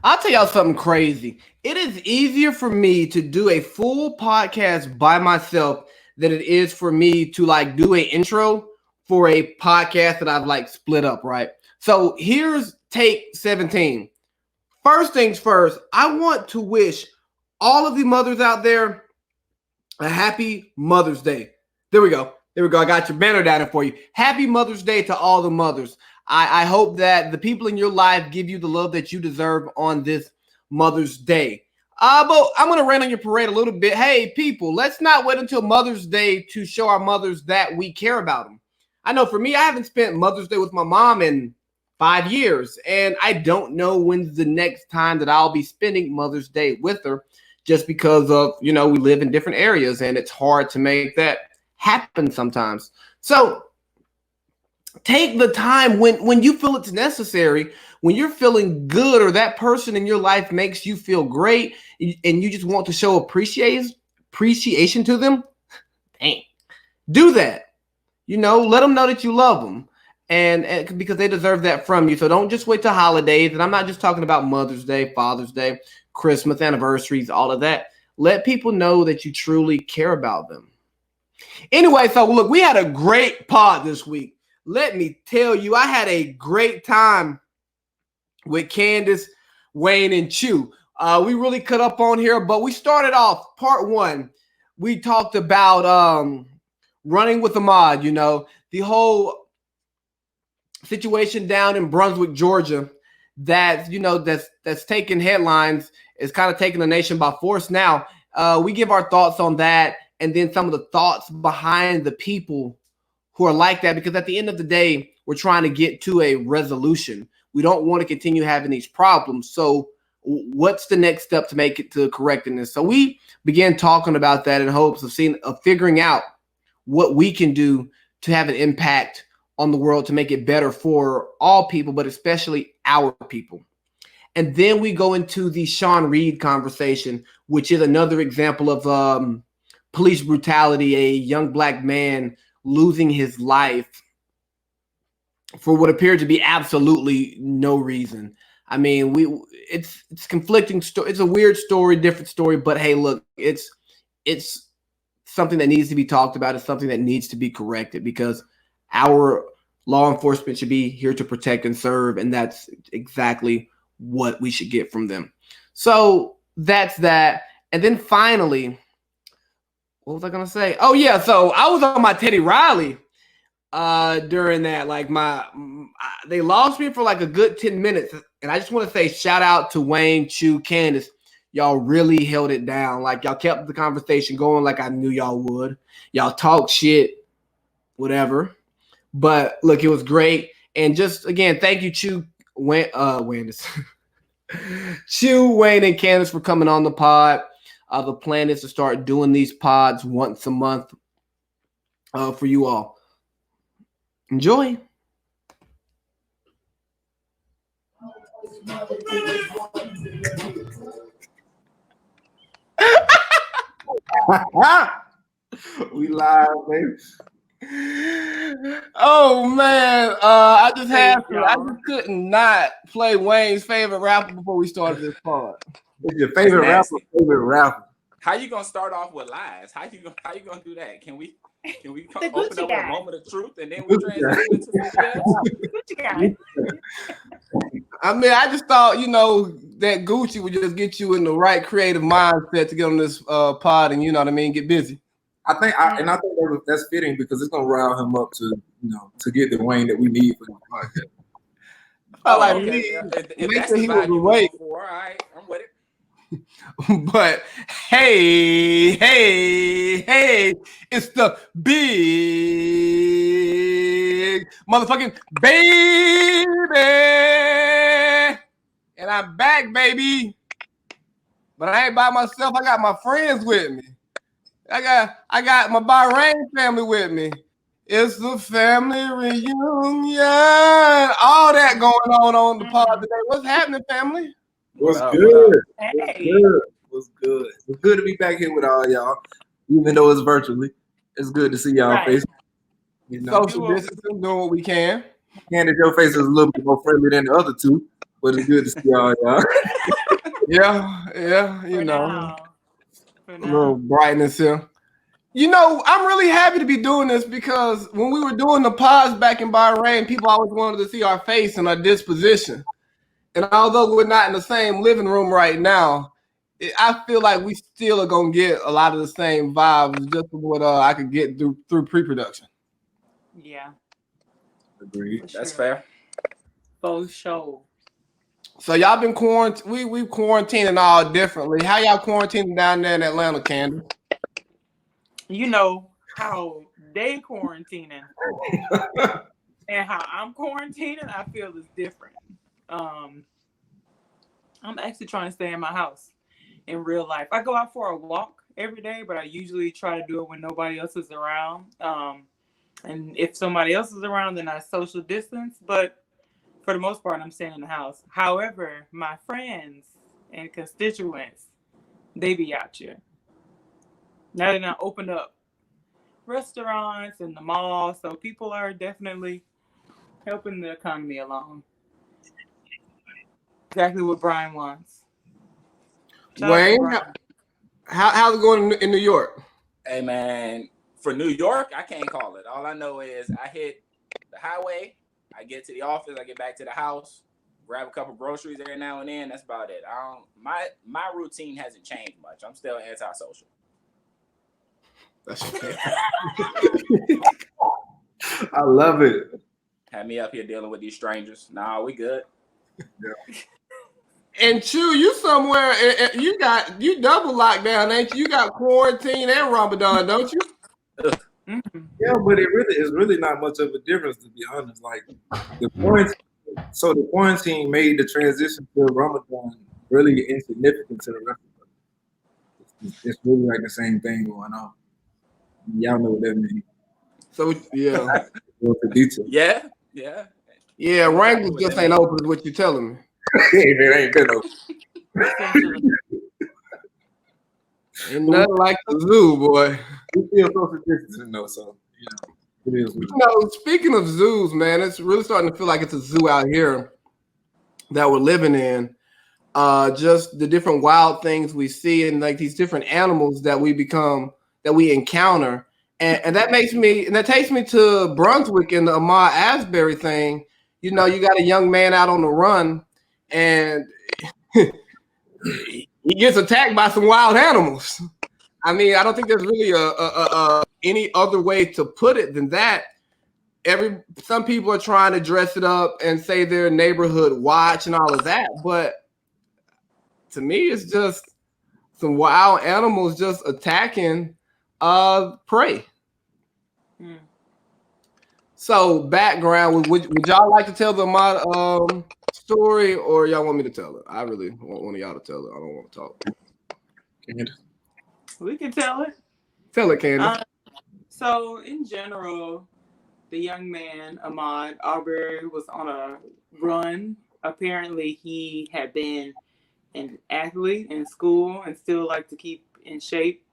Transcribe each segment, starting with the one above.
I'll tell y'all something crazy. It is easier for me to do a full podcast by myself than it is for me to like do an intro for a podcast that I've like split up, right? So here's take 17. First things first, I want to wish all of the mothers out there a happy Mother's Day. There we go. There we go. I got your banner down there for you. Happy Mother's Day to all the mothers. I hope that the people in your life give you the love that you deserve on this Mother's Day. But I'm going to rain on your parade a little bit. Hey, people, let's not wait until Mother's Day to show our mothers that we care about them. I know for me, I haven't spent Mother's Day with my mom in 5 years, and I don't know when's the next time that I'll be spending Mother's Day with her just because of, we live in different areas, and it's hard to make that happen sometimes. So take the time when you feel it's necessary, when you're feeling good or that person in your life makes you feel great and you just want to show appreciation to them. Dang, do that. Let them know that you love them and because they deserve that from you. So don't just wait till holidays. And I'm not just talking about Mother's Day, Father's Day, Christmas, anniversaries, all of that. Let people know that you truly care about them. Anyway, so look, we had a great pod this week. Let me tell you, I had a great time with Candace, Wayne, and Chew. We really cut up on here, but we started off part one. We talked about running with Ahmad, the whole situation down in Brunswick, Georgia, that's taking headlines, is kind of taking the nation by force now. We give our thoughts on that, and then some of the thoughts behind the people who are like that, because at the end of the day, we're trying to get to a resolution. We don't want to continue having these problems. So what's the next step to make it to correcting this? So we began talking about that in hopes of figuring out what we can do to have an impact on the world to make it better for all people, but especially our people. And then we go into the Sean Reed conversation, which is another example of police brutality, a young black man losing his life for what appeared to be absolutely no reason. I mean, it's conflicting story. It's a weird story, different story, but hey, look, it's something that needs to be talked about. It's something that needs to be corrected because our law enforcement should be here to protect and serve, and that's exactly what we should get from them. So that's that. And then finally, what was I gonna say? Oh yeah, so I was on my Teddy Riley during that. Like they lost me for like a good 10 minutes, and I just want to say shout out to Wayne, Chew, Candace. Y'all really held it down. Like y'all kept the conversation going, like I knew y'all would. Y'all talk shit, whatever. But look, it was great. And just again, thank you, Chew, Chew, Wayne, and Candace for coming on the pod. The plan is to start doing these pods once a month for you all. Enjoy. We live, baby. Oh man, I just couldn't not play Wayne's favorite rapper before we started this pod. What's your favorite rapper? Favorite rapper? How you gonna start off with lies? How you gonna do that? Can we open up with a moment of truth and then we transition into something else? Gucci guy. I mean, I just thought that Gucci would just get you in the right creative mindset to get on this pod and get busy. I think that's fitting because it's gonna rile him up to get the Wayne that we need for the podcast. If that's the vibe you go for, all right, I'm with it. But hey, it's the big motherfucking baby, and I'm back, baby. But I ain't by myself. I got my friends with me. I got my Bahrain family with me. It's the family reunion. All that going on the pod today. What's happening, family? What's good? What's good? It's good to be back here with all y'all, even though it's virtually. It's good to see y'all face. Social distancing, doing what we can. Candace, your face is a little bit more friendly than the other two, but it's good to see all y'all. Yeah, you For know, now. a little brightness here. You know, I'm really happy to be doing this because when we were doing the pods back in Bahrain, people always wanted to see our face and our disposition. And although we're not in the same living room right now, I feel like we still are gonna get a lot of the same vibes just from what I could get through pre-production. Yeah. Agreed. That's fair. For sure. So y'all been quarantined. We quarantining all differently. How y'all quarantining down there in Atlanta, Candy? You know how they quarantining and how I'm quarantining, I feel is different. I'm actually trying to stay in my house in real life. I go out for a walk every day, but I usually try to do it when nobody else is around. And if somebody else is around, then I social distance. But for the most part, I'm staying in the house. However, my friends and constituents, they be out here. Now they're not opened up restaurants and the malls, so people are definitely helping the economy along. Exactly what Brian wants. Wayne, how's it going in New York? Hey man, for New York, I can't call it. All I know is I hit the highway, I get to the office, I get back to the house, grab a couple groceries every now and then. That's about it. My routine hasn't changed much. I'm still antisocial. That's fair. I love it. Had me up here dealing with these strangers. Nah, we good. Yeah. And Chew, you somewhere? You double lockdown, ain't you? You got quarantine and Ramadan, don't you? Mm-hmm. Yeah, but it's really not much of a difference, to be honest. Like the quarantine, so the quarantine made the transition to Ramadan really insignificant to the rest of us. It's really like the same thing going on. Y'all know what that means. So yeah, yeah. Wranglers just ain't open. Is what you're telling me? It ain't been open. Essentially. Ain't nothing like the zoo, boy. We feel social distancing though, so it is. You know, speaking of zoos, man, it's really starting to feel like it's a zoo out here that we're living in. Just the different wild things we see and like these different animals that we encounter. And that takes me to Brunswick and the Ahmaud Asbury thing. You know, you got a young man out on the run and he gets attacked by some wild animals. I mean, I don't think there's really any other way to put it than that. Some people are trying to dress it up and say they're neighborhood watch and all of that, but to me, it's just some wild animals just attacking prey. Mm. So background, would y'all like to tell the Ahmaud story, or y'all want me to tell it? I really want one of y'all to tell it. I don't want to talk. We can tell it. Tell it, Candace. So in general, the young man, Ahmaud Arbery, was on a run. Apparently, he had been an athlete in school and still liked to keep in shape.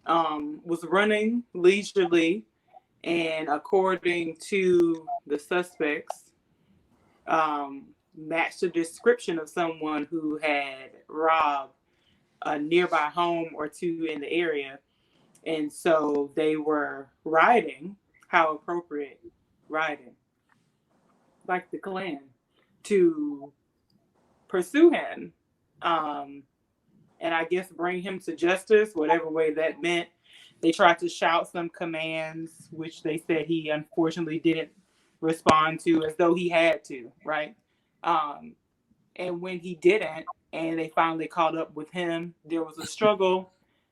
Was running leisurely, and according to the suspects, matched the description of someone who had robbed a nearby home or two in the area. And so they were riding, how appropriate, riding, like the Klan, to pursue him. And I guess bring him to justice, whatever way that meant. They tried to shout some commands, which they said he unfortunately didn't respond to as though he had to, right? And when he didn't, and they finally caught up with him, there was a struggle.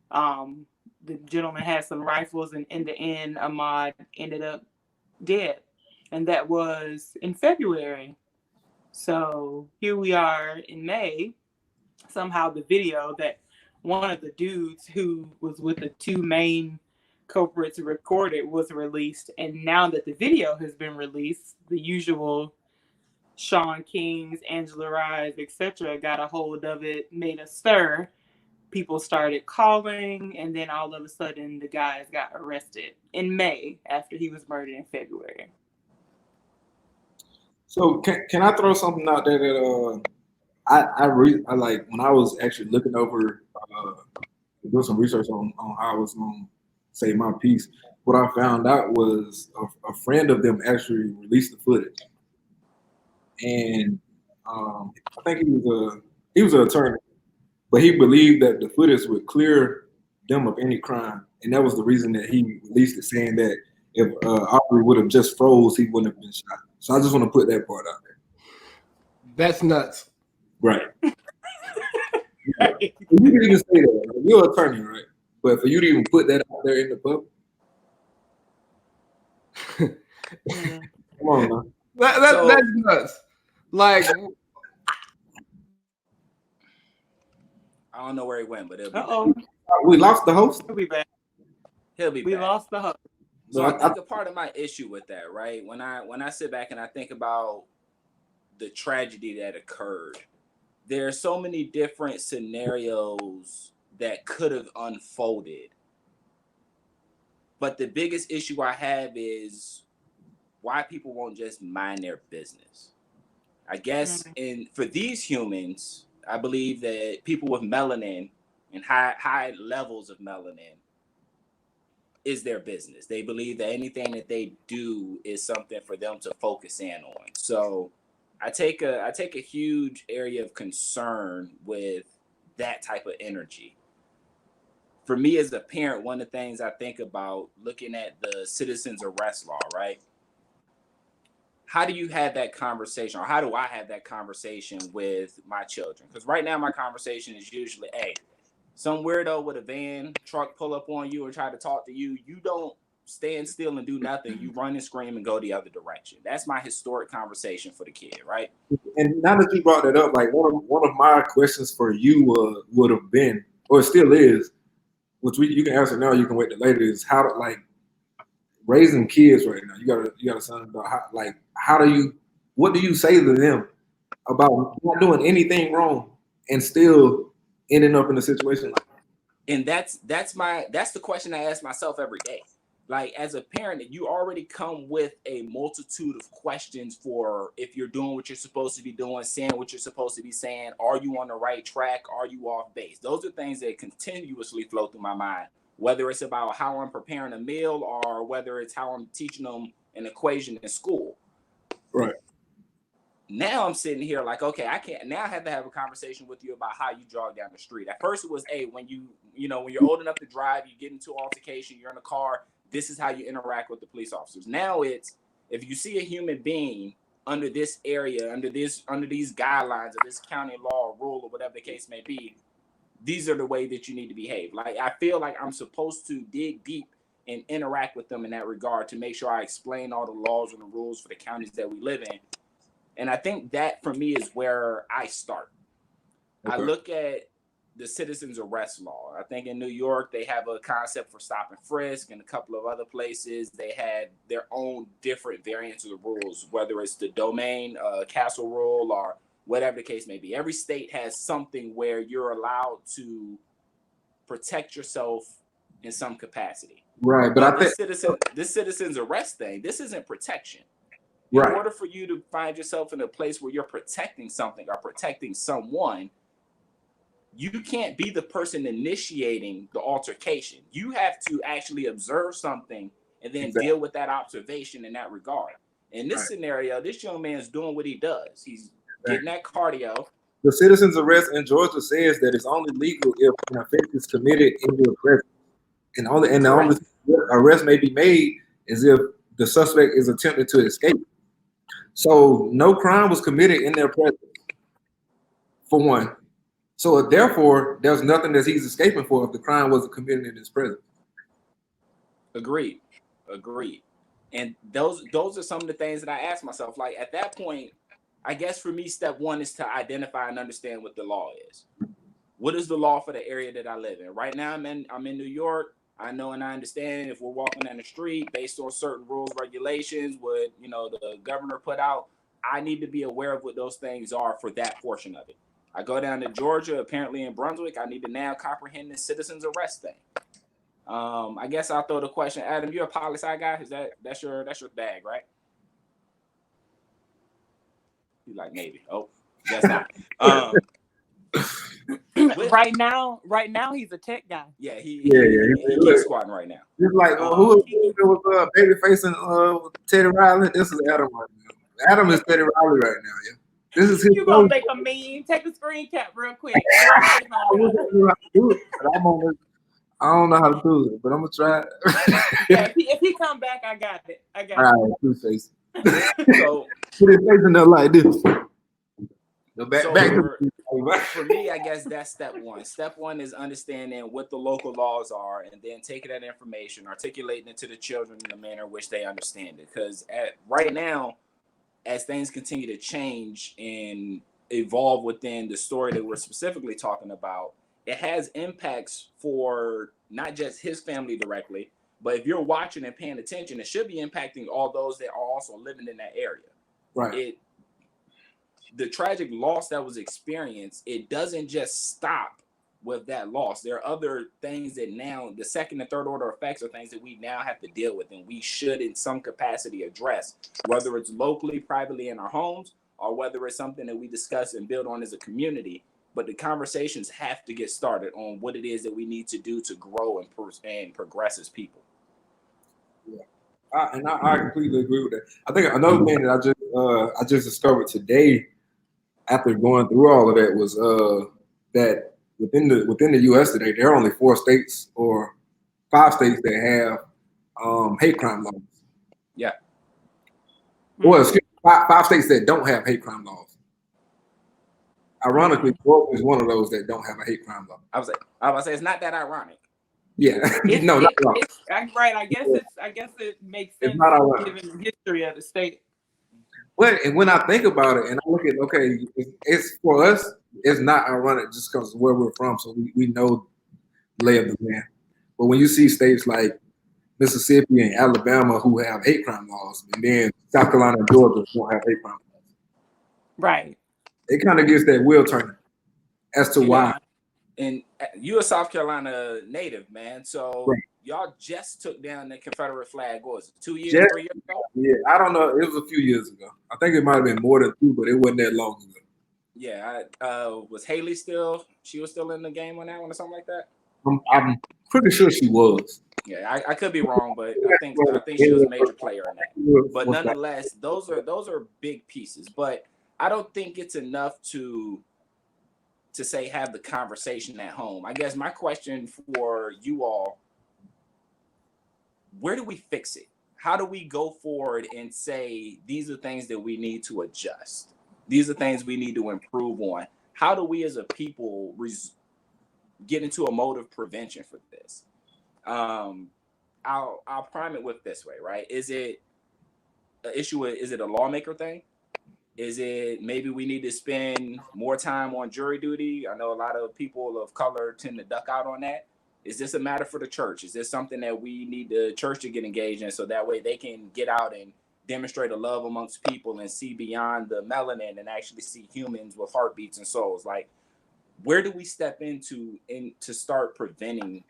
The gentleman had some rifles, and in the end, Ahmaud ended up dead. And that was in February. So here we are in May. Somehow the video that one of the dudes who was with the two main culprits recorded was released. And now that the video has been released, the usual Sean Kings, Angela Rise, etc. got a hold of it, made a stir. People started calling, and then all of a sudden the guys got arrested in May after he was murdered in February. So can I throw something out there that I like when I was actually looking over, doing some research on how I was going to say my piece. What I found out was a friend of them actually released the footage, and I think he was an attorney, but he believed that the footage would clear them of any crime, and that was the reason that he released it, saying that if Aubrey would have just froze, he wouldn't have been shot. So I just want to put that part out there. That's nuts. Right. You can even say that. Right? You're an attorney, right? But for you to even put that out there in the public, come on, man. That's nuts. Like, I don't know where he went, but he'll be back. We lost the host. He'll be back. He'll be We back. lost the host. So I think a part of my issue with that, right? When I sit back and I think about the tragedy that occurred, there are so many different scenarios that could have unfolded. But the biggest issue I have is why people won't just mind their business. I guess for these humans, I believe that people with melanin and high levels of melanin is their business. They believe that anything that they do is something for them to focus in on. So I take a huge area of concern with that type of energy. For me as a parent, one of the things I think about looking at the citizens arrest law, right? How do you have that conversation, or how do I have that conversation with my children? Because right now my conversation is usually, hey, some weirdo with a van truck pull up on you and try to talk to you. You don't stand still and do nothing. You run and scream and go the other direction. That's my historic conversation for the kid, right? And now that you brought that up, like one of my questions for you would have been, or it still is, which you can answer now, you can wait till later, is how to, like, raising kids right now. You got a son about what do you say to them about not doing anything wrong and still ending up in a situation like that? And that's the question I ask myself every day. Like, as a parent, you already come with a multitude of questions for if you're doing what you're supposed to be doing, saying what you're supposed to be saying. Are you on the right track? Are you off base? Those are things that continuously flow through my mind, whether it's about how I'm preparing a meal or whether it's how I'm teaching them an equation in school. Right. Now I'm sitting here like, okay, I have to have a conversation with you about how you jog down the street. At first it was, hey, when you're old enough to drive, you get into altercation, you're in a car, this is how you interact with the police officers. Now it's, if you see a human being under this area, under these guidelines of this county law or rule or whatever the case may be, these are the way that you need to behave. Like, I feel like I'm supposed to dig deep and interact with them in that regard to make sure I explain all the laws and the rules for the counties that we live in. And I think that for me is where I start. Okay. I look at the citizens arrest law. I think in New York, they have a concept for stop and frisk, and a couple of other places, they had their own different variants of the rules, whether it's the domain castle rule or whatever the case may be. Every state has something where you're allowed to protect yourself in some capacity. Right. But I think this citizens arrest thing, this isn't protection. In order for you to find yourself in a place where you're protecting something or protecting someone, you can't be the person initiating the altercation. You have to actually observe something and then deal with that observation in that regard. In this scenario, this young man's doing what he does. He's getting that cardio. The citizens arrest in Georgia says that it's only legal if an offense is committed in your presence. And the only arrest may be made is if the suspect is attempting to escape. So no crime was committed in their presence, for one. So therefore, there's nothing that he's escaping for if the crime wasn't committed in his presence. Agreed. And those are some of the things that I ask myself. Like, at that point, I guess for me, step one is to identify and understand what the law is. What is the law for the area that I live in? Right now, I'm in New York. I know and I understand if we're walking down the street based on certain rules, regulations, what the governor put out, I need to be aware of what those things are for that portion of it. I go down to Georgia, apparently in Brunswick, I need to now comprehend the citizens arrest thing. I guess I'll throw the question, Adam, you're a poli-sci guy? That's your bag, right? You like maybe. Oh. Guess not. Right now, he's a tech guy. Yeah, he Look, geek squatting right now. Just like who was babyface and Teddy Riley? This is Adam right now. Adam is Teddy Riley right now. Yeah, this is his. You gonna make a meme? Take a screen cap real quick. I don't know how to do it, but I'm gonna try. Yeah, if he come back, I got it. All right, two face. So put his face in there like this. For me, I guess that's step one. Step one is understanding what the local laws are, and then taking that information, articulating it to the children in a manner in which they understand it. Because right now, as things continue to change and evolve within the story that we're specifically talking about, it has impacts for not just his family directly, but if you're watching and paying attention, it should be impacting all those that are also living in that area. Right. The tragic loss that was experienced, it doesn't just stop with that loss. There are other things that now, the second and third order effects are things that we now have to deal with, and we should in some capacity address, whether it's locally, privately in our homes, or whether it's something that we discuss and build on as a community. But the conversations have to get started on what it is that we need to do to grow and progress as people. Yeah, I completely agree with that. I think another thing that I just discovered today, after going through all of that, was that within the U.S. today, there are only 4 states or 5 states that have hate crime laws. Yeah. Well, excuse me, 5 states that don't have hate crime laws. Ironically, New York is one of those that don't have a hate crime law. I was about to say it's not that ironic. Yeah, no, not wrong. Right. I guess it makes sense given the history of the state. Well, and when I think about it, and I look at it's for us, it's not ironic just because of where we're from, so we know the lay of the land. But when you see states like Mississippi and Alabama who have hate crime laws, and then South Carolina and Georgia don't have hate crime laws, right? It kind of gets that wheel turning as to why. And you're a South Carolina native, man. So y'all just took down the Confederate flag. What was it, 2 years, 3 years ago? Yeah, I don't know. It was a few years ago. I think it might have been more than 2, but it wasn't that long ago. Yeah, was Haley still? She was still in the game on that one or something like that. I'm pretty sure she was. Yeah, I could be wrong, but I think she was a major player in that. But nonetheless, those are big pieces. But I don't think it's enough to say have the conversation at home. I guess my question for you all, where do we fix it? How do we go forward and say these are things that we need to adjust? These are things we need to improve on. How do we as a people get into a mode of prevention for this? I'll prime it with this way, right? Is it an issue? Is it a lawmaker thing? Is it maybe we need to spend more time on jury duty? I know a lot of people of color tend to duck out on that. Is this a matter for the church? Is this something that we need the church to get engaged in so that way they can get out and demonstrate a love amongst people and see beyond the melanin and actually see humans with heartbeats and souls? Like, where do we step into to start preventing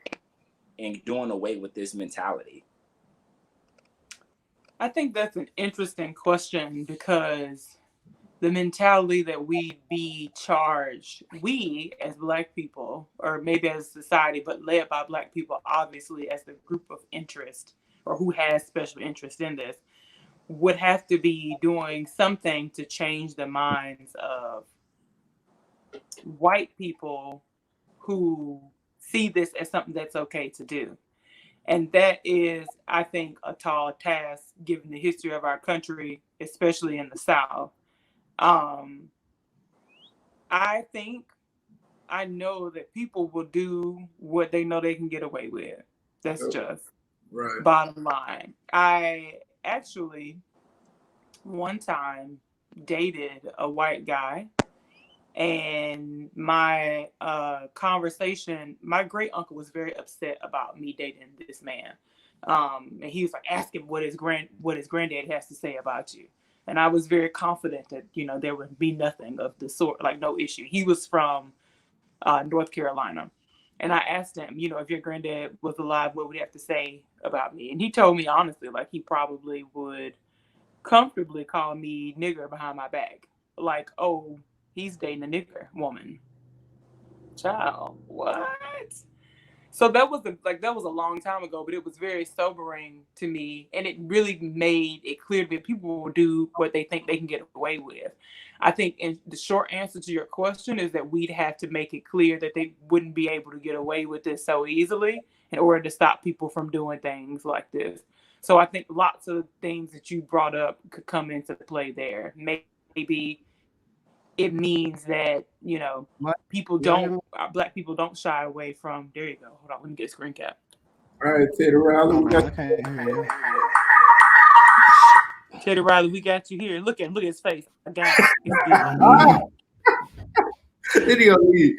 and doing away with this mentality? I think that's an interesting question because the mentality that we be charged, we as Black people, or maybe as a society, but led by Black people, obviously as the group of interest or who has special interest in this, would have to be doing something to change the minds of white people who see this as something that's okay to do. And that is, I think, a tall task given the history of our country, especially in the South. I know that people will do what they know they can get away with. That's just bottom line. I actually one time dated a white guy, and my conversation, my great uncle was very upset about me dating this man. And he was like asking what his granddad has to say about you. And I was very confident that, there would be nothing of the sort, like no issue. He was from North Carolina. And I asked him, if your granddad was alive, what would he have to say about me? And he told me honestly, like he probably would comfortably call me nigger behind my back. Like, oh, he's dating a nigger woman. Child, what? So that was a long time ago, but it was very sobering to me, and it really made it clear that people will do what they think they can get away with. I think, in the short answer to your question is that we'd have to make it clear that they wouldn't be able to get away with this so easily in order to stop people from doing things like this. So I think lots of things that you brought up could come into play there. Maybe it means that, people don't, Black people don't shy away from. There you go. Hold on, let me get a screen cap. All right, Teddy Riley, we got I can't hear you. Teddy Riley, we got you here. Look at his face. I got it. video lead.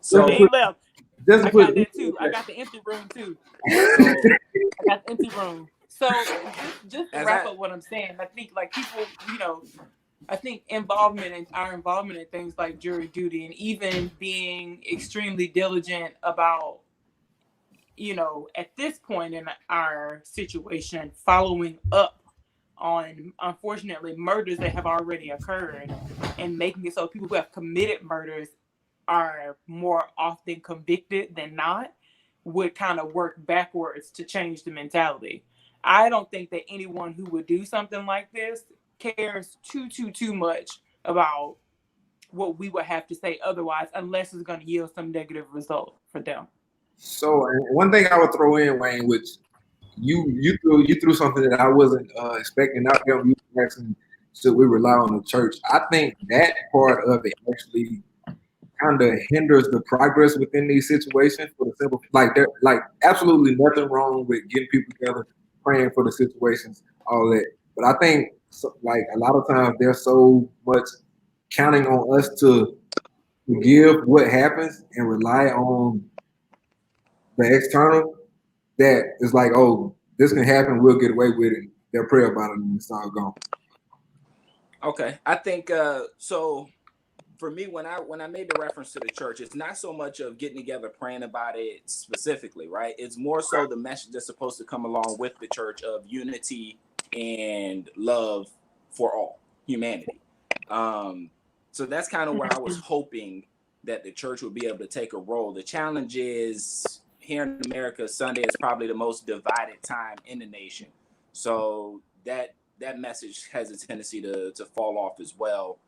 So he left. I got put that too. I got the empty room too. I got the empty room. So just to wrap up what I'm saying, I think like people, I think our involvement in things like jury duty, and even being extremely diligent about, at this point in our situation, following up on, unfortunately, murders that have already occurred, and making it so people who have committed murders are more often convicted than not, would kind of work backwards to change the mentality. I don't think that anyone who would do something like this cares too much about what we would have to say otherwise, unless it's going to yield some negative result for them. So one thing I would throw in, Wayne, which you threw something that I wasn't expecting out there. You asking, should we rely on the church? I think that part of it actually kind of hinders the progress within these situations. For the simple, there's absolutely nothing wrong with getting people together, praying for the situations, all that. But I think a lot of times they're so much counting on us to forgive what happens and rely on the external that is like, oh, this can happen, we'll get away with it. They'll pray about it and it's all gone. Okay, I think so. For me, when I made the reference to the church, it's not so much of getting together praying about it specifically, right? It's more so the message that's supposed to come along with the church of unity and love for all humanity. So that's kind of where I was hoping that the church would be able to take a role. The challenge is, here in America, Sunday is probably the most divided time in the nation. So that message has a tendency to fall off as well.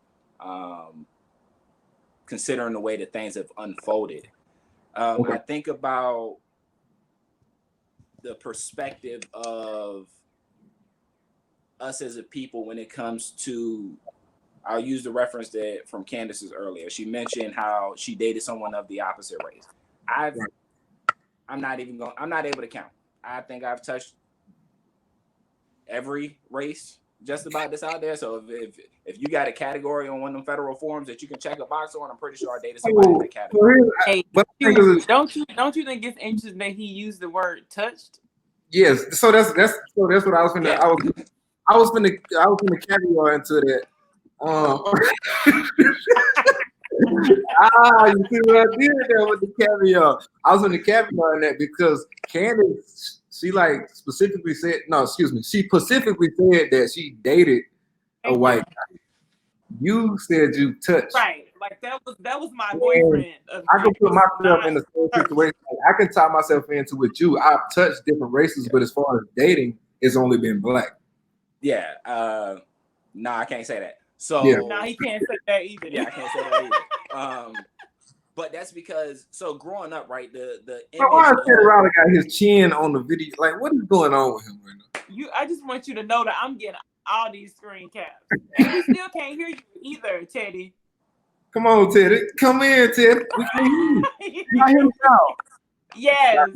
Considering the way that things have unfolded. I think about the perspective of us as a people when it comes to, I'll use the reference that from Candace's earlier. She mentioned how she dated someone of the opposite race. I'm not able to count. I think I've touched every race just about this out there. So if you got a category on one of them federal forms that you can check a box on, I'm pretty sure I dated somebody in that category. Hey, don't you think it's interesting that he used the word touched? Yes. So that's what I was gonna. Yeah. I was gonna caveat into that. You see what I did there with the caveat? I was gonna caveat on that because Candace, she specifically said she specifically said that she dated a white guy. You said you touched. Right. Like that was my boyfriend. I can put myself in the same situation. I can tie myself into with you. I've touched different races, but as far as dating, it's only been black. Yeah. No, I can't say that. So no, he can't say that either. Yeah, I can't say that either. But that's because growing up, right? The why is Teddy Riley got his chin on the video? Like, what is going on with him right now? I just want you to know that I'm getting all these screen caps, and we still can't hear you either, Teddy. Come on, Teddy. Come in, Teddy. We can hear you. You hear him now? Yes.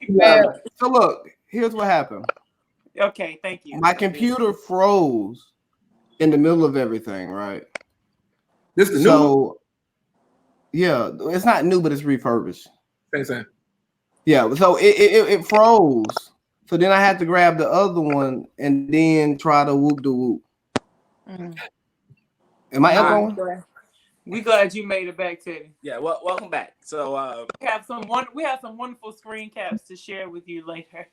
Yeah. So look, here's what happened. Okay, thank you. My computer froze in the middle of everything, right? This is new. Yeah, it's not new, but it's refurbished. Same. Yeah, so it froze. So then I had to grab the other one and then try to whoop the whoop. Am I echoing? We glad you made it back, Teddy. Yeah, well, welcome back. So we have some wonderful screen caps to share with you later.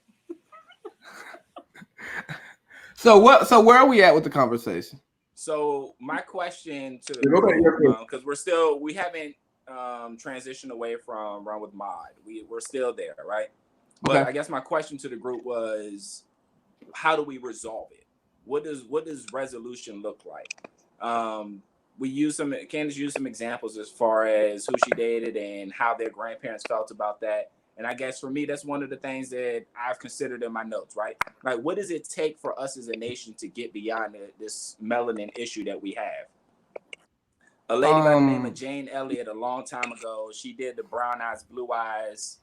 So where are we at with the conversation? So my question to the Go back to your group, question. because we haven't transitioned away from Run with Mod. We're still there, right? But Okay. I guess my question to the group was, how do we resolve it? What does resolution look like? Candace used some examples as far as who she dated and how their grandparents felt about that. And I guess for me, that's one of the things that I've considered in my notes, right? Like, what does it take for us as a nation to get beyond this melanin issue that we have? A lady by the name of Jane Elliott, a long time ago, she did the brown eyes, blue eyes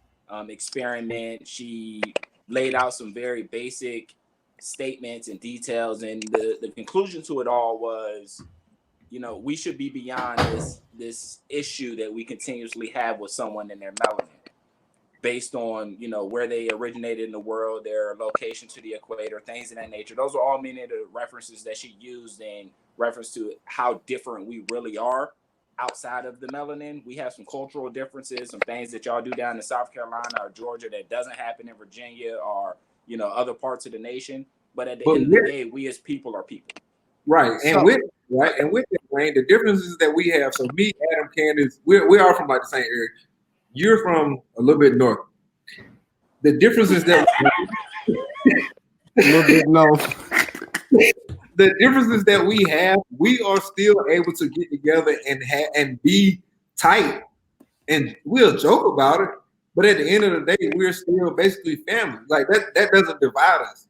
experiment. She laid out some very basic statements and details, and the conclusion to it all was, we should be beyond this issue that we continuously have with someone in their melanin, based on where they originated in the world, their location to the equator, things of that nature. Those are all many of the references that she used in reference to how different we really are outside of the melanin. We have some cultural differences, some things that y'all do down in South Carolina or Georgia that doesn't happen in Virginia or other parts of the nation. But at the end of the day, we as people are people. Right. And with that, Wayne, the differences that we have. So me, Adam, Candace, we are from like the same area. You're from a little bit north. The difference is that A little bit north. the differences that we have, we are still able to get together and be tight, and we'll joke about it. But at the end of the day, we're still basically family. Like that doesn't divide us.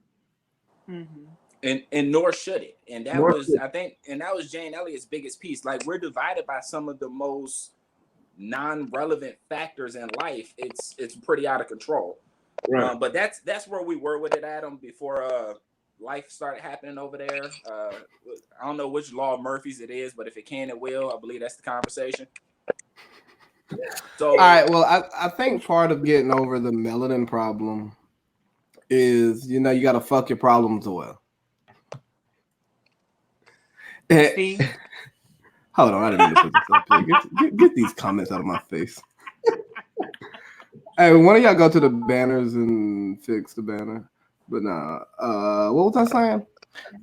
Mm-hmm. And nor should it. And that was Jane Elliott's biggest piece. Like, we're divided by some of the most non-relevant factors in life. It's pretty out of control. Right. But that's where we were with it, Adam, before life started happening over there. I don't know which law of Murphy's it is, but if it can, it will. I believe that's the conversation. So, all right. Well, I think part of getting over the melanin problem is, you got to fuck your problems away. Hold on, I didn't mean to put this up here. Get these comments out of my face. Hey, one of y'all go to the banners and fix the banner. But nah, what was I saying?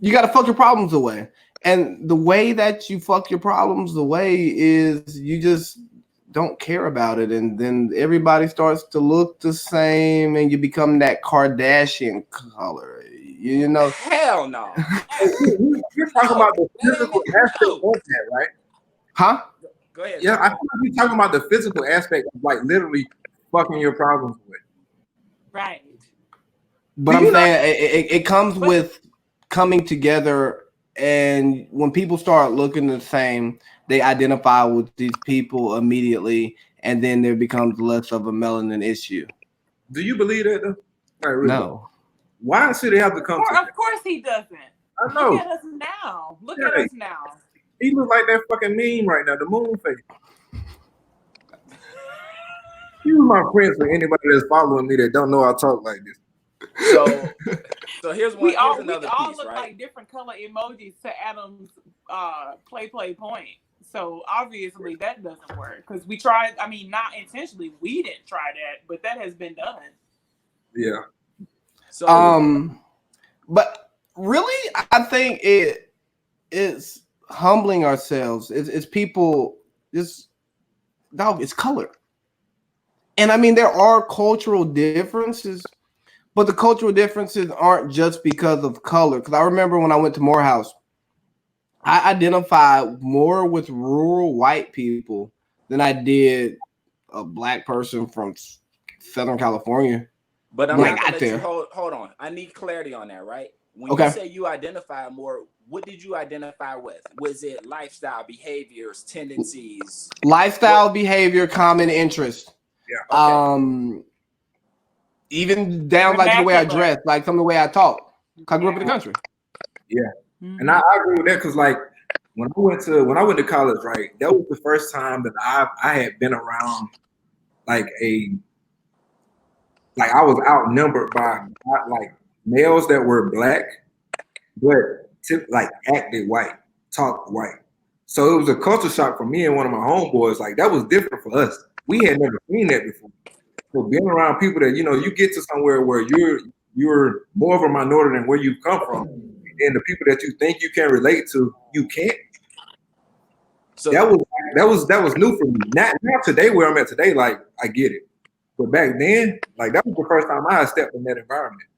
You got to fuck your problems away. And the way that you fuck your problems away is you just don't care about it. And then everybody starts to look the same and you become that Kardashian color. Hell no. You're talking about the physical aspect of that, right? Huh? Go ahead. Yeah, I think you're talking about the physical aspect of like literally fucking your problems with. Right. But I'm saying it comes with coming together, and when people start looking the same, they identify with these people immediately, and then there becomes less of a melanin issue. Do you believe that though? Like, really? No. Why should they have to come to that? Of course he doesn't. I know. Look at us now. Look at us now. He looks like that fucking meme right now, the moon face. You my friends for anybody that's following me that don't know I talk like this. So here's one. We all piece, look right? like different color emojis to Adam's play point. So obviously that doesn't work because we tried. I mean, not intentionally. We didn't try that, but that has been done. Yeah. So, but really, I think it's humbling ourselves. It's people. It's color. And I mean, there are cultural differences, but the cultural differences aren't just because of color. Because I remember when I went to Morehouse, I identified more with rural white people than I did a black person from Southern California. But I'm not gonna let you hold on. I need clarity on that, right? When you say you identify more, what did you identify with? Was it lifestyle, behaviors, tendencies? Lifestyle, behavior, common interest. Yeah. Okay. Even down like to the way I dress, like some of the way I talk. I grew up in the country. Yeah. Mm-hmm. And I agree with that because like when I went to college, right, that was the first time that I had been around like I was outnumbered by like males that were black, but like acted white, talked white. So it was a culture shock for me and one of my homeboys. Like that was different for us. We had never seen that before. So being around people that you get to somewhere where you're more of a minority than where you come from, and the people that you think you can relate to, you can't. So that was new for me. Now today, where I'm at today, like I get it. But back then, like that was the first time I had stepped in that environment.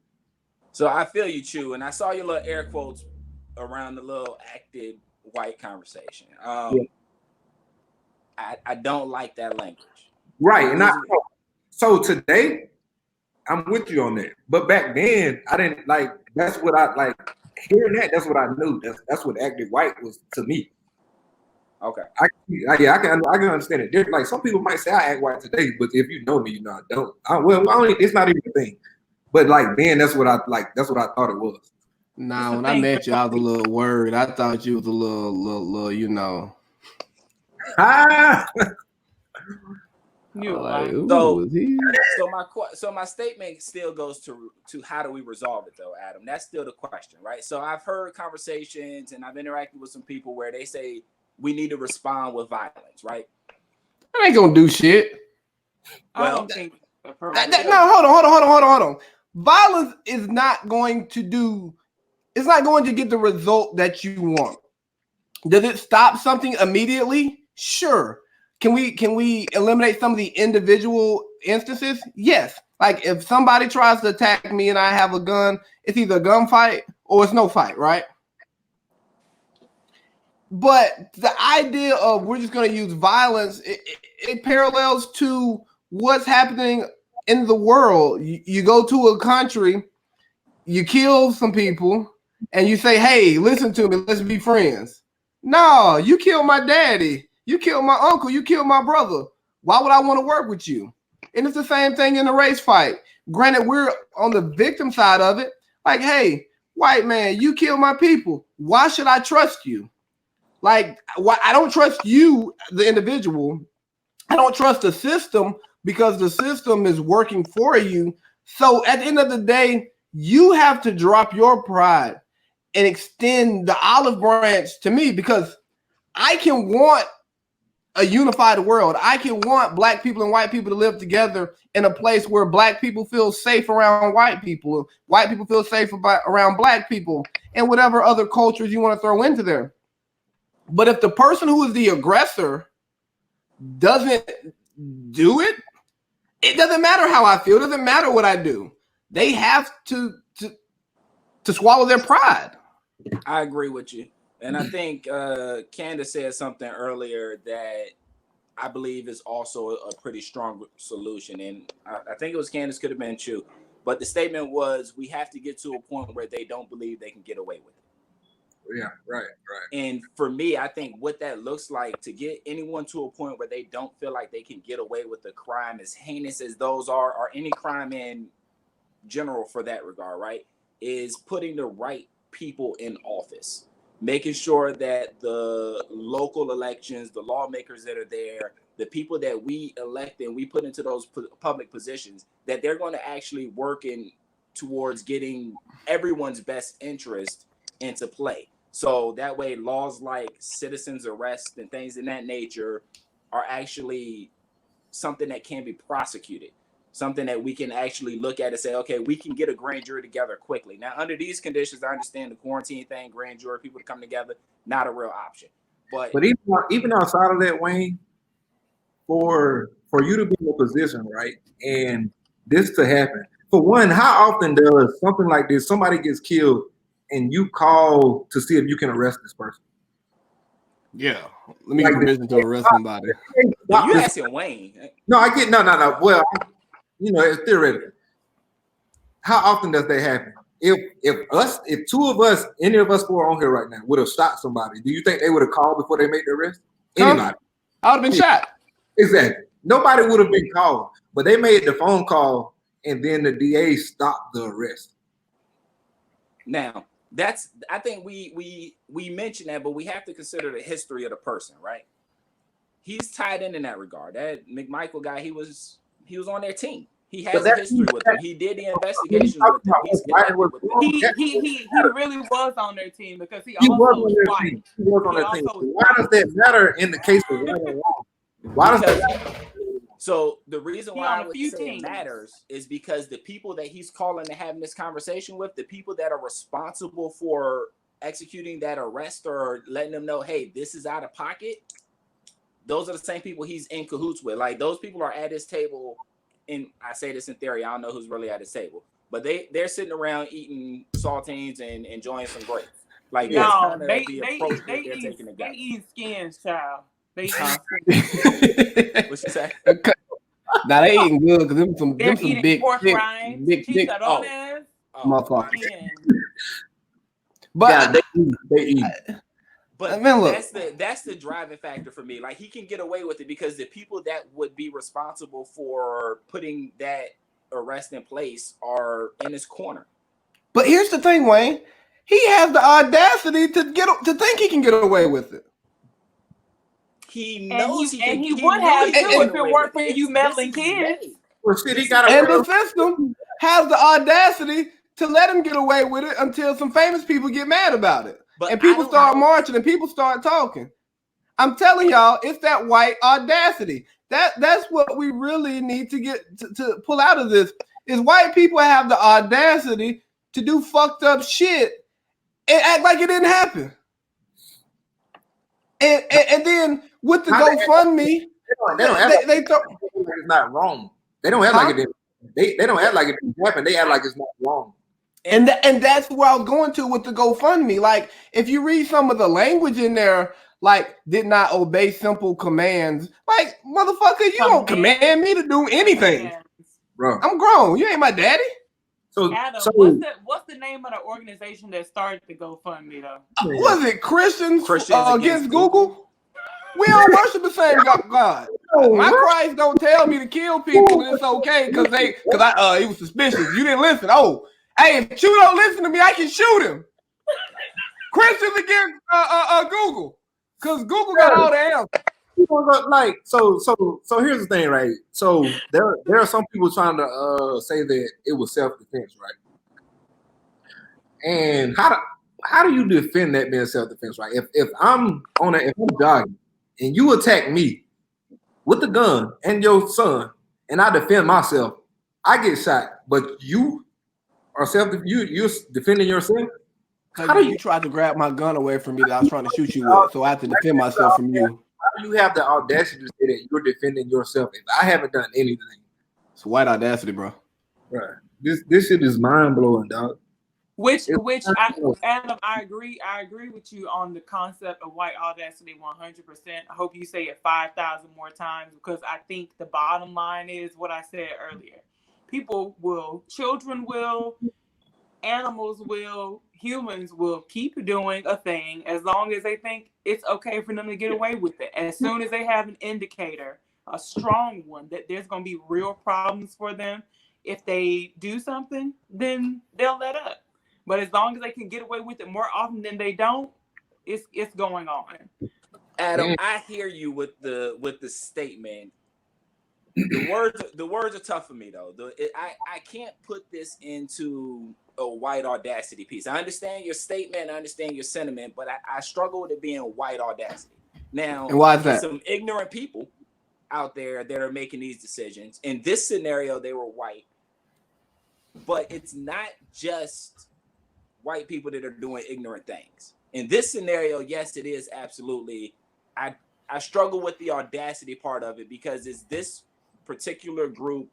So I feel you, Chew, and I saw your little air quotes around the little acted white conversation. I don't like that language. Right, and so today I'm with you on that. But back then, I didn't like. That's what I like hearing that. That's what I knew. That's what acted white was to me. Okay. I can understand it. Like some people might say I act white today, but if you know me, you know I don't. It's not even a thing. But like then, that's what I like. That's what I thought it was. Nah, when I met you, I was a little worried. I thought you was a little, you know. Like, so my statement still goes to how do we resolve it though, Adam? That's still the question, right? So I've heard conversations and I've interacted with some people where they say we need to respond with violence, right? That ain't gonna do shit. Well, I don't think. No, hold on. Violence is not going to do. It's not going to get the result that you want. Does it stop something immediately? Sure. Can we eliminate some of the individual instances? Yes. Like if somebody tries to attack me and I have a gun, it's either a gunfight or it's no fight, right? But the idea of we're just going to use violence, it parallels to what's happening in the world. You go to a country, you kill some people, and you say, hey, listen to me, let's be friends. No, you killed my daddy. You killed my uncle. You killed my brother. Why would I want to work with you? And it's the same thing in a race fight. Granted, we're on the victim side of it. Like, hey, white man, you killed my people. Why should I trust you? Like, I don't trust you, the individual. I don't trust the system because the system is working for you. So at the end of the day, you have to drop your pride and extend the olive branch to me because I can want a unified world. I can want black people and white people to live together in a place where black people feel safe around white people feel safe around black people, and whatever other cultures you want to throw into there. But if the person who is the aggressor doesn't do it, it doesn't matter how I feel. It doesn't matter what I do. They have to swallow their pride. I agree with you. And I think Candace said something earlier that I believe is also a pretty strong solution. And I think it was Candace, could have been Chew. But the statement was we have to get to a point where they don't believe they can get away with it. Yeah, right. And for me, I think what that looks like to get anyone to a point where they don't feel like they can get away with a crime as heinous as those are, or any crime in general for that regard, right, is putting the right people in office. Making sure that the local elections, the lawmakers that are there, the people that we elect and we put into those public positions, that they're going to actually work towards getting everyone's best interest into play. So that way laws like citizens arrest and things in that nature are actually something that can be prosecuted. Something that we can actually look at and say, okay, we can get a grand jury together quickly. Now, under these conditions, I understand the quarantine thing, grand jury, people to come together, not a real option. But even outside of that, Wayne, for you to be in a position, right, and this to happen, for one, how often does something like this, somebody gets killed, and you call to see if you can arrest this person? Yeah, let me get permission to arrest somebody. You asking Wayne? No, I get no. Well, you know, it's theoretical. How often does that happen? If two of us, any of us four on here right now, would have shot somebody, do you think they would have called before they made the arrest? Anybody? I would have been shot. Exactly. Nobody would have been called, but they made the phone call, and then the DA stopped the arrest. Now, I think we mentioned that, but we have to consider the history of the person, right? He's tied in that regard. That McMichael guy, he was on their team. He has a history with them. He did the investigations with them. He really was on their team because he was also on their team. He was on their team. Why does that matter in the case of right and wrong? Why does that matter? So the reason He why on I a would few say it teams. matters is because the people that he's calling to having this conversation with, the people that are responsible for executing that arrest or letting them know, hey, this is out of pocket, those are the same people he's in cahoots with. Like, those people are at his table, and I say this in theory, I don't know who's really at his table, but they're sitting around eating saltines and enjoying some grapes. Like, that's No, kind of the approach that they're taking together. They eat skins, child. They eat Huh? skins. What you say? Now they eating good because They're them some eating big, pork thick, rinds, big, chicharrones, motherfuckers. skin. But they eat. But man, look, that's the driving factor for me. Like, he can get away with it because the people that would be responsible for putting that arrest in place are in his corner. but here's the thing, Wayne. He has the audacity to think he can get away with it. He knows he would have too if it weren't for you meddling kids. Well, shit, he got And the system has the audacity to let him get away with it until some famous people get mad about it. But and people start marching and people start talking. I'm telling y'all, it's that white audacity. That's what we really need to get to pull out of this is white people have the audacity to do fucked up shit and act like it didn't happen. And then with the GoFundMe, they throw it's not wrong. They don't act like it didn't. They don't act like it didn't happen. They act like it's not wrong. And that's where I was going to with the GoFundMe. Like, if you read some of the language in there, like, did not obey simple commands. Like, motherfucker, you don't command me to do anything. Bro. I'm grown. You ain't my daddy. So, Adam, what's the name of the organization that started the GoFundMe, though? Was it Christians against Google? We don't worship the same God. My Christ don't tell me to kill people and it's okay because he was suspicious. You didn't listen. Oh, hey, if you don't listen to me, I can shoot him. Christians against Google, because Google got all the answers. Like, so here's the thing, right? So there are some people trying to say that it was self-defense, right? And how do you defend that being self-defense, right? If I'm jogging and you attack me with a gun and your son, and I defend myself, I get shot, but you are you're defending yourself. How do you try to grab my gun away from me that I was trying to shoot you with? So I have to defend myself from you. How do you have the audacity to say that you're defending yourself if I haven't done anything? It's white audacity, bro. Right. This shit is mind blowing, dog. Adam, I agree with you on the concept of white audacity 100%. I hope you say it 5,000 more times because I think the bottom line is what I said earlier. Children will, animals will, humans will keep doing a thing as long as they think it's okay for them to get away with it. As soon as they have an indicator, a strong one, that there's going to be real problems for them, if they do something, then they'll let up. But as long as they can get away with it more often than they don't, it's going on. Adam, I hear you with the statement. The words are tough for me though. I can't put this into a white audacity piece. I understand your statement, I understand your sentiment, but I struggle with it being white audacity. Now, and why is that? Some ignorant people out there that are making these decisions. In this scenario, they were white, but it's not just white people that are doing ignorant things. In this scenario, yes, it is absolutely. I struggle with the audacity part of it because it's this particular group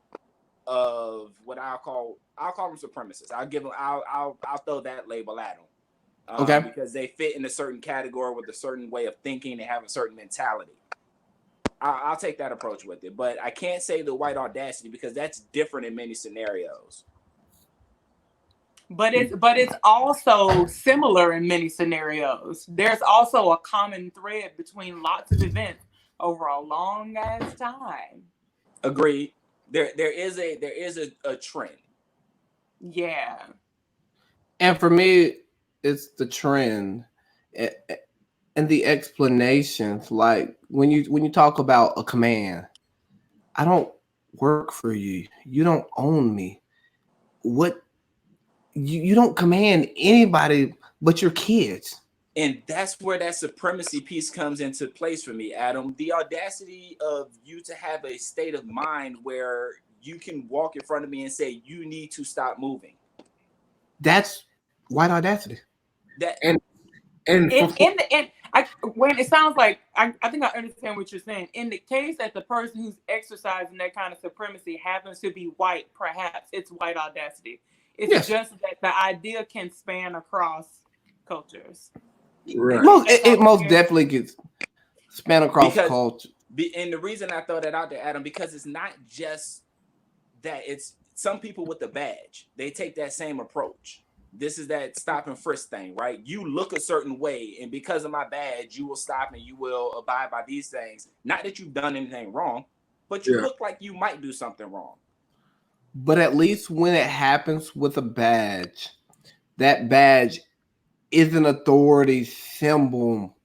of what I'll call them supremacists. I'll throw that label at them. Okay. Because they fit in a certain category with a certain way of thinking. They have a certain mentality. I'll take that approach with it, but I can't say the white audacity because that's different in many scenarios. But it's also similar in many scenarios. There's also a common thread between lots of events over a long ass time. Agreed. There is a trend. Yeah. And for me, it's the trend and the explanations. Like when you talk about a command, I don't work for you. You don't own me. What? You don't command anybody but your kids. And that's where that supremacy piece comes into place for me, Adam. The audacity of you to have a state of mind where you can walk in front of me and say, you need to stop moving. That's white audacity. That and when it sounds like I think I understand what you're saying. In the case that the person who's exercising that kind of supremacy happens to be white, perhaps it's white audacity. It's just that the idea can span across cultures. right. It most definitely gets span across culture. And the reason I throw that out there, Adam, because it's not just that. It's some people with the badge. They take that same approach. This is that stop and frisk thing, right? You look a certain way, and because of my badge, you will stop and you will abide by these things. Not that you've done anything wrong, but you look like you might do something wrong. But at least when it happens with a badge, that badge is an authority symbol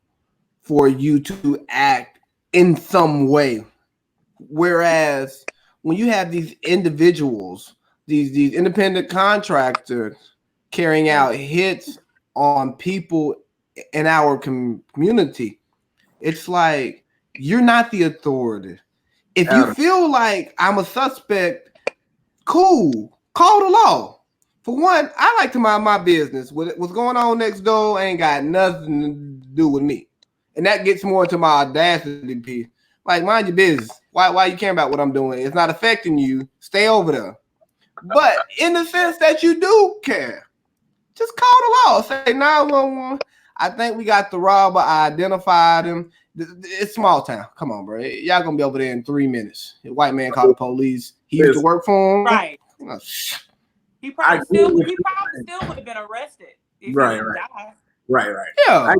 for you to act in some way. Whereas when you have these individuals, these independent contractors carrying out hits on people in our community, it's like you're not the authority. If you feel like I'm a suspect, cool, call the law. For one, I like to mind my business. What's going on next door ain't got nothing to do with me. And that gets more into my audacity piece. Like, mind your business. Why you care about what I'm doing? It's not affecting you. Stay over there. But in the sense that you do care, just call the law. Say 911. I think we got the robber. I identified him. It's small town. Come on, bro. Y'all gonna be over there in 3 minutes. A white man called the police. He used to work for him. Right. Oh, he probably still would have been arrested if Right, he didn't right. die. Right. Yeah.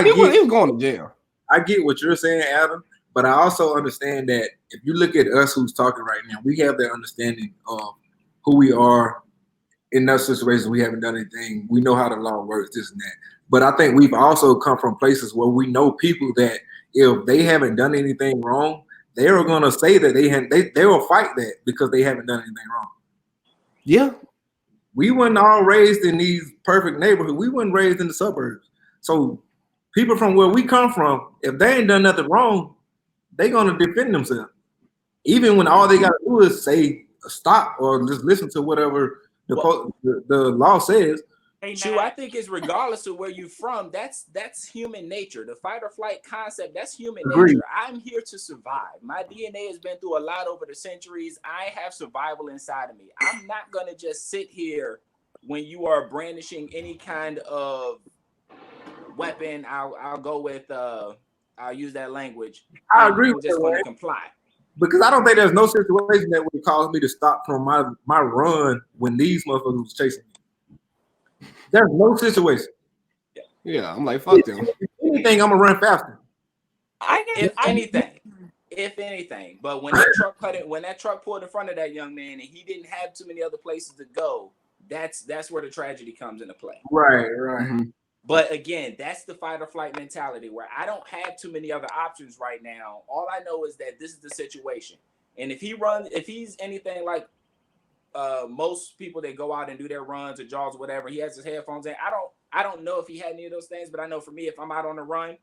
He was going to jail. I get what you're saying, Adam, but I also understand that if you look at us who's talking right now, we have that understanding of who we are in those situations. We haven't done anything. We know how the law works, this and that. But I think we've also come from places where we know people that if they haven't done anything wrong, they are going to say that they will fight that because they haven't done anything wrong. Yeah. We weren't all raised in these perfect neighborhoods. We weren't raised in the suburbs. So people from where we come from, if they ain't done nothing wrong, they're going to defend themselves. Even when all they got to do is say stop or just listen to whatever the law says. True, I think it's regardless of where you're from. That's human nature. The fight or flight concept, that's human nature. I'm here to survive. My DNA has been through a lot over the centuries. I have survival inside of me. I'm not going to just sit here when you are brandishing any kind of weapon. I'll go with, I'll use that language. I agree with just going to comply. Because I don't think there's no situation that would cause me to stop from my run when these motherfuckers was chasing me. There's no situation. Yeah, I'm like, fuck them. If anything, I'm gonna run faster. If anything. But when that truck pulled in front of that young man and he didn't have too many other places to go, that's where the tragedy comes into play. Right. Mm-hmm. But again, that's the fight or flight mentality where I don't have too many other options right now. All I know is that this is the situation. And if he's anything like most people that go out and do their runs or jogs or whatever, he has his headphones in. I don't know if he had any of those things, but I know for me, if I'm out on a run,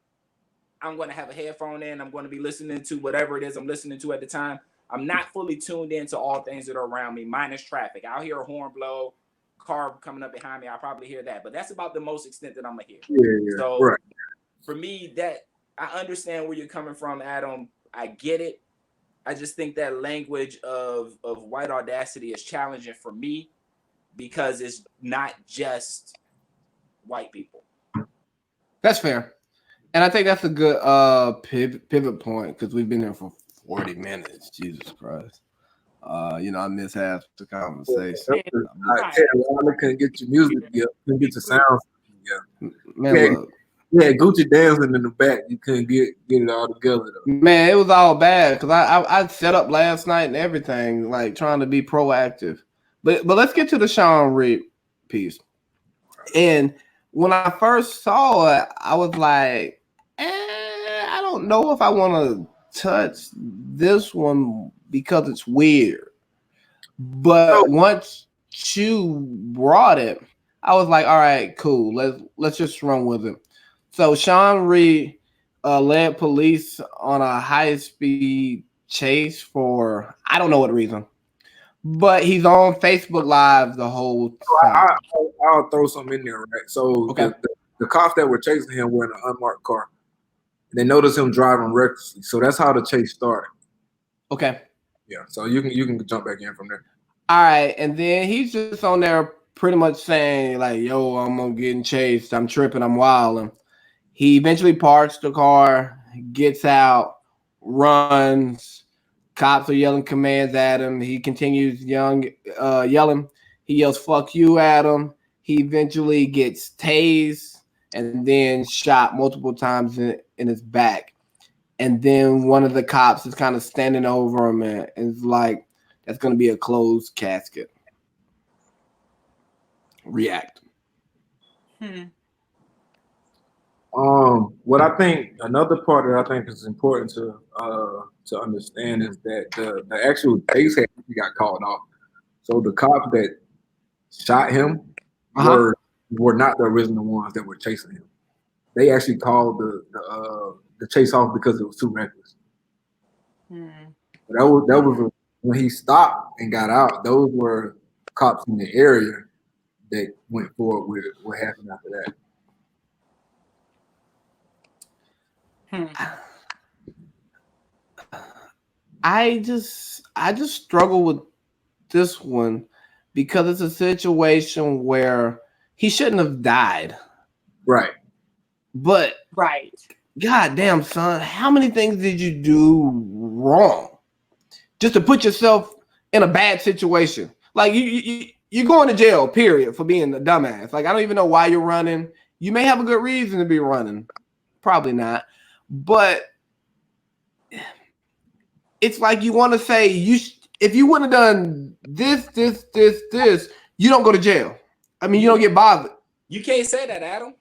I'm going to have a headphone in. I'm going to be listening to whatever it is I'm listening to at the time. I'm not fully tuned into all things that are around me, minus traffic. I'll hear a horn blow, car coming up behind me. I'll probably hear that, but that's about the most extent that I'm going to hear. Yeah. So right. For me, that I understand where you're coming from, Adam. I get it. I just think that language of white audacity is challenging for me because it's not just white people. That's fair. And I think that's a good pivot point because we've been here for 40 minutes. Jesus Christ. I missed half the conversation. I couldn't get your music together. Couldn't get your sounds together. Man, look. Yeah, Gucci dancing in the back. You couldn't get it all together though. Man, it was all bad because I set up last night and everything, like trying to be proactive. But let's get to the Sean Reed piece. And when I first saw it, I was like, I don't know if I want to touch this one because it's weird. But once you brought it, I was like, all right, cool. Let's just run with it. So Sean Reed led police on a high-speed chase for I don't know what reason, but he's on Facebook Live the whole time. I'll throw some in there, right? So Okay. the cops that were chasing him were in an unmarked car. They noticed him driving recklessly, so that's how the chase started. Okay. Yeah, so you can jump back in from there. All right, and then he's just on there pretty much saying like, "Yo, I'm getting chased. I'm tripping. I'm wilding." He eventually parks the car, gets out, runs. Cops are yelling commands at him. He continues yelling. He yells "fuck you" at him. He eventually gets tased and then shot multiple times in his back. And then one of the cops is kind of standing over him and is like, "That's going to be a closed casket." React. What I think another part that I think is important to understand is that the actual chase had got called off. So the cops that shot him were not the original ones that were chasing him. They actually called the chase off because it was too reckless. That was when he stopped and got out. Those were cops in the area that went forward with what happened after that. I just struggle with this one because it's a situation where he shouldn't have died. Right. But goddamn, son, how many things did you do wrong just to put yourself in a bad situation? Like you're going to jail, period, for being a dumbass. Like I don't even know why you're running. You may have a good reason to be running, probably not, but it's like you want to say if you wouldn't have done this, you don't go to jail. I mean, you don't get bothered. You can't say that, Adam.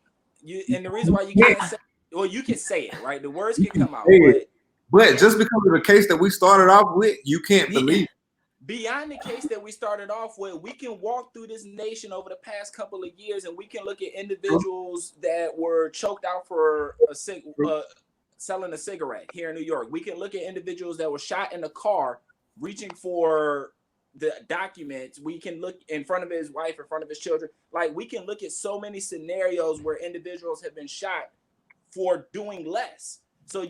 And the reason why you can't say, well, you can say it, right? The words can come out, but just because of the case that we started off with, you can't believe. Beyond the case that we started off with, we can walk through this nation over the past couple of years, and we can look at individuals that were choked out for selling a cigarette here in New York. We can look at individuals that were shot in a car reaching for the documents. We can look in front of his wife, in front of his children. Like we can look at so many scenarios where individuals have been shot for doing less. So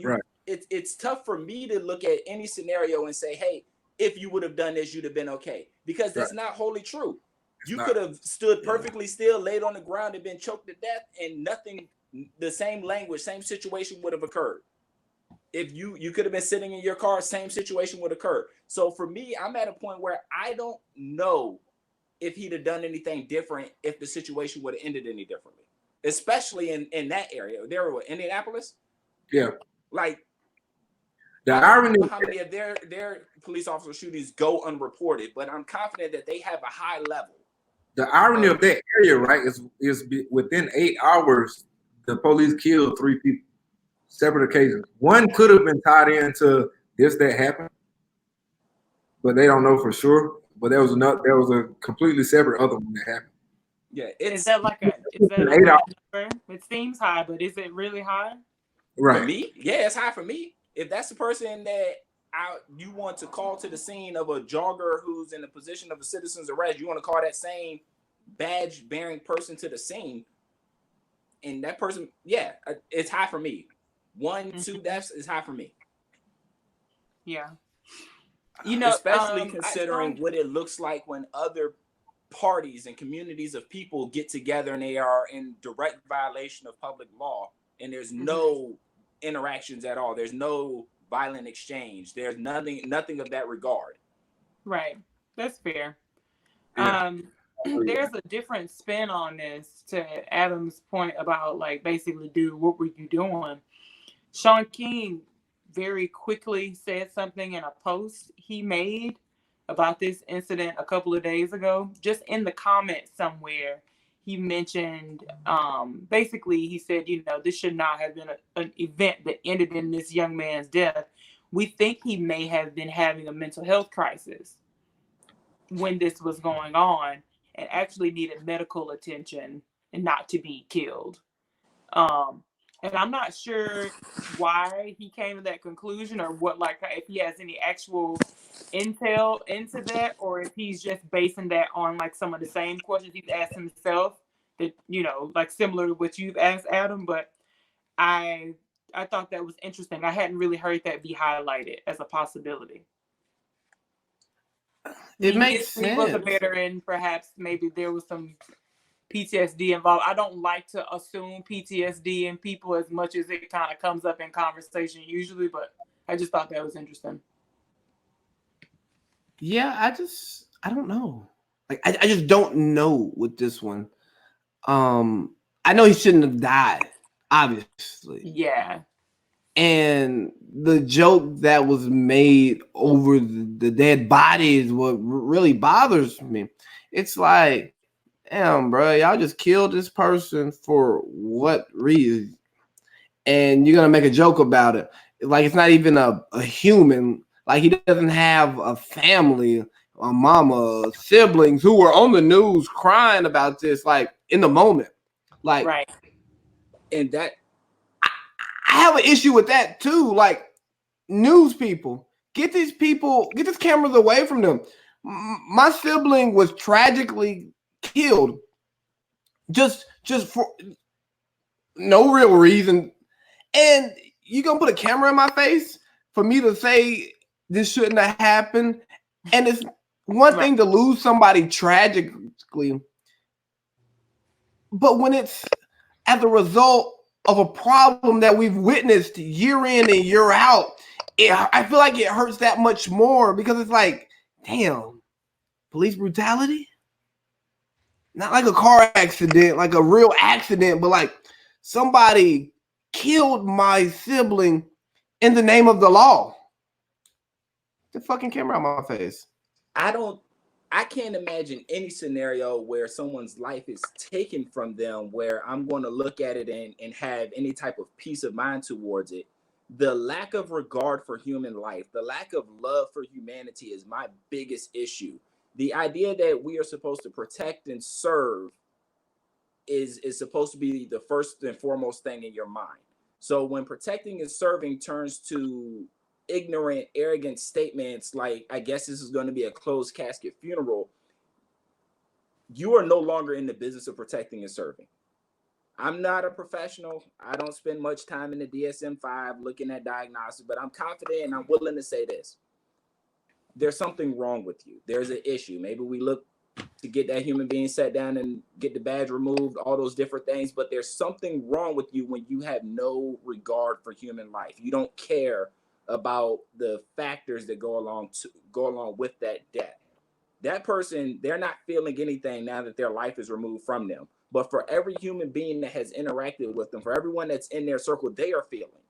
it's tough for me to look at any scenario and say, hey, if you would have done this, you'd have been okay. Because that's not wholly true. You could have stood perfectly still, laid on the ground and been choked to death, and nothing, the same language, same situation would have occurred. If you could have been sitting in your car, same situation would occur. So for me, I'm at a point where I don't know if he'd have done anything different if the situation would have ended any differently, especially in that area. There were Indianapolis. Yeah. Like the irony, how many of their police officer shootings go unreported, but I'm confident that they have a high level. The irony of that area, right, is within 8 hours, the police killed 3 people. Separate occasions. One could have been tied into this that happened, but they don't know for sure. But there was a completely separate other one that happened. Yeah, is that a high number? It seems high, but is it really high? Right. For me, yeah, it's high for me. If that's the person that you want to call to the scene of a jogger who's in the position of a citizen's arrest, you want to call that same badge-bearing person to the scene, and that person, yeah, it's high for me. 1, 2 deaths is high for me. Yeah. Especially considering what it looks like when other parties and communities of people get together and they are in direct violation of public law, and there's no interactions at all. There's no violent exchange. There's nothing of that regard. Right. That's fair. Yeah. There's a different spin on this to Adam's point about like basically, dude, what were you doing? Sean King very quickly said something in a post he made about this incident a couple of days ago. Just in the comments somewhere, he mentioned, basically, he said, this should not have been an event that ended in this young man's death. We think he may have been having a mental health crisis when this was going on and actually needed medical attention and not to be killed. And I'm not sure why he came to that conclusion or what, like, if he has any actual intel into that, or if he's just basing that on like some of the same questions he's asked himself that, you know, like similar to what you've asked, Adam. But I thought that was interesting. I hadn't really heard that be highlighted as a possibility. It makes He was a sense. veteran. Perhaps maybe there was some PTSD involved. I don't like to assume PTSD in people as much as it kind of comes up in conversation usually, but I just thought that was interesting. Yeah, I don't know. Like I just don't know with this one. I know he shouldn't have died, obviously. Yeah. And the joke that was made over the dead body is what really bothers me. It's like, damn, bro, y'all just killed this person for what reason? And you're gonna make a joke about it. Like it's not even a human. Like he doesn't have a family, a mama, siblings who were on the news crying about this, like in the moment. Like, right. And that I have an issue with that too. Like, news people, get these people, get these cameras away from them. My sibling was tragically killed just for no real reason. And you gonna put a camera in my face for me to say this shouldn't have happened? And it's one thing to lose somebody tragically, but when it's as a result of a problem that we've witnessed year in and year out, I feel like it hurts that much more because it's like, damn, police brutality? Not like a car accident, like a real accident, but like somebody killed my sibling in the name of the law. Get the fucking camera out my face. I can't imagine any scenario where someone's life is taken from them where I'm going to look at it and have any type of peace of mind towards it. The lack of regard for human life, the lack of love for humanity is my biggest issue. The idea that we are supposed to protect and serve is supposed to be the first and foremost thing in your mind. So when protecting and serving turns to ignorant, arrogant statements like, I guess this is going to be a closed casket funeral, you are no longer in the business of protecting and serving. I'm not a professional. I don't spend much time in the DSM-5 looking at diagnostics, but I'm confident and I'm willing to say this. There's something wrong with you. There's an issue. Maybe we look to get that human being set down and get the badge removed, all those different things, but there's something wrong with you when you have no regard for human life. You don't care about the factors that go along with that death. That person, they're not feeling anything now that their life is removed from them. But for every human being that has interacted with them, for everyone that's in their circle, they are feeling.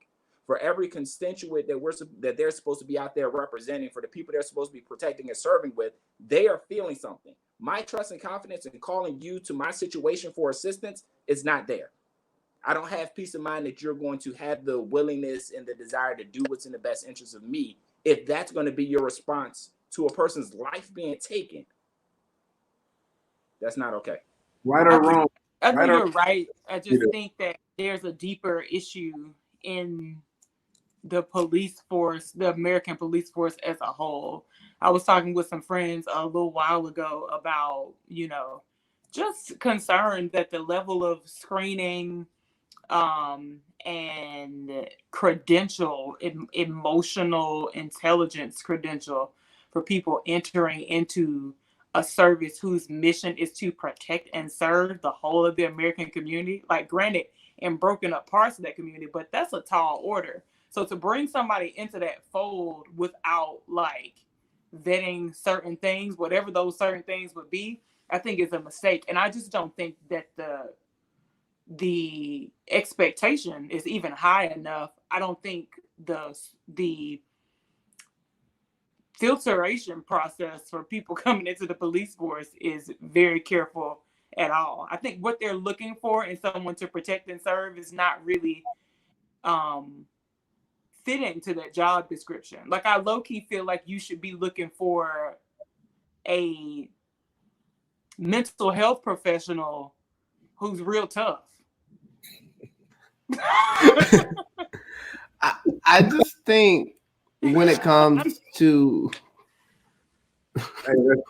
For every constituent that they're supposed to be out there representing, for the people they're supposed to be protecting and serving with, they are feeling something. My trust and confidence in calling you to my situation for assistance is not there. I don't have peace of mind that you're going to have the willingness and the desire to do what's in the best interest of me if that's going to be your response to a person's life being taken. That's not okay. Right or wrong? I think you're right. I just think that there's a deeper issue in the police force, the American police force as a whole. I was talking with some friends a little while ago about, just concerned that the level of screening and emotional intelligence credential for people entering into a service whose mission is to protect and serve the whole of the American community. Like, granted, in broken up parts of that community, but that's a tall order. So to bring somebody into that fold without like vetting certain things, whatever those certain things would be, I think is a mistake. And I just don't think that the expectation is even high enough. I don't think the filtration process for people coming into the police force is very careful at all. I think what they're looking for in someone to protect and serve is not really fitting to that job description. Like, I low-key feel like you should be looking for a mental health professional who's real tough. I just think when it comes to Hey, that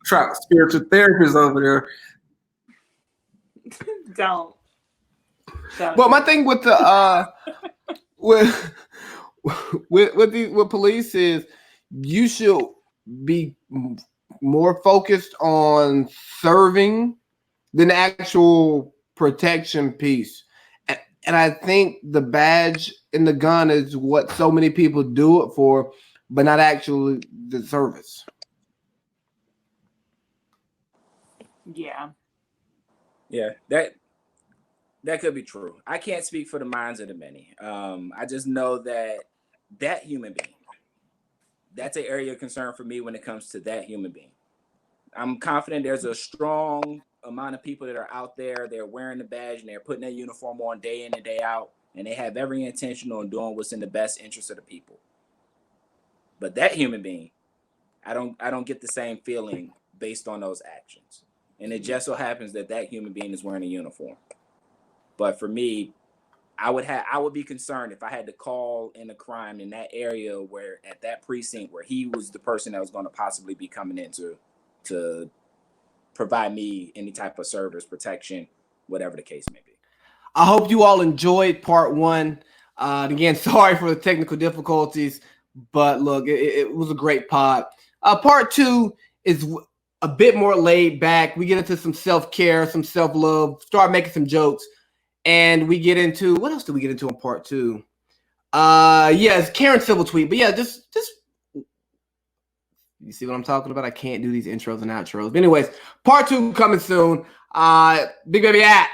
crap spiritual therapist over there. Don't. Well, my thing with the with with police is you should be more focused on serving than the actual protection piece. And I think the badge and the gun is what so many people do it for, but not actually the service. Yeah. Yeah, that could be true. I can't speak for the minds of the many. I just know that human being, that's an area of concern for me when it comes to that human being. I'm confident there's a strong amount of people that are out there. They're wearing the badge and they're putting their uniform on day in and day out, and they have every intention on doing what's in the best interest of the people. But that human being, I don't get the same feeling based on those actions. And it just so happens that human being is wearing a uniform. But for me, I would be concerned if I had to call in a crime in that area where at that precinct where he was the person that was going to possibly be coming in to provide me any type of service, protection, whatever the case may be. I hope you all enjoyed part one. Again, sorry for the technical difficulties, but look, it was a great pod. Part two is a bit more laid back. We get into some self-care, some self-love, start making some jokes, and we get into, what else did we get into in part two? It's Karen's civil tweet, but yeah, just you see what I'm talking about? I can't do these intros and outros. But anyways, part two coming soon. Big Baby at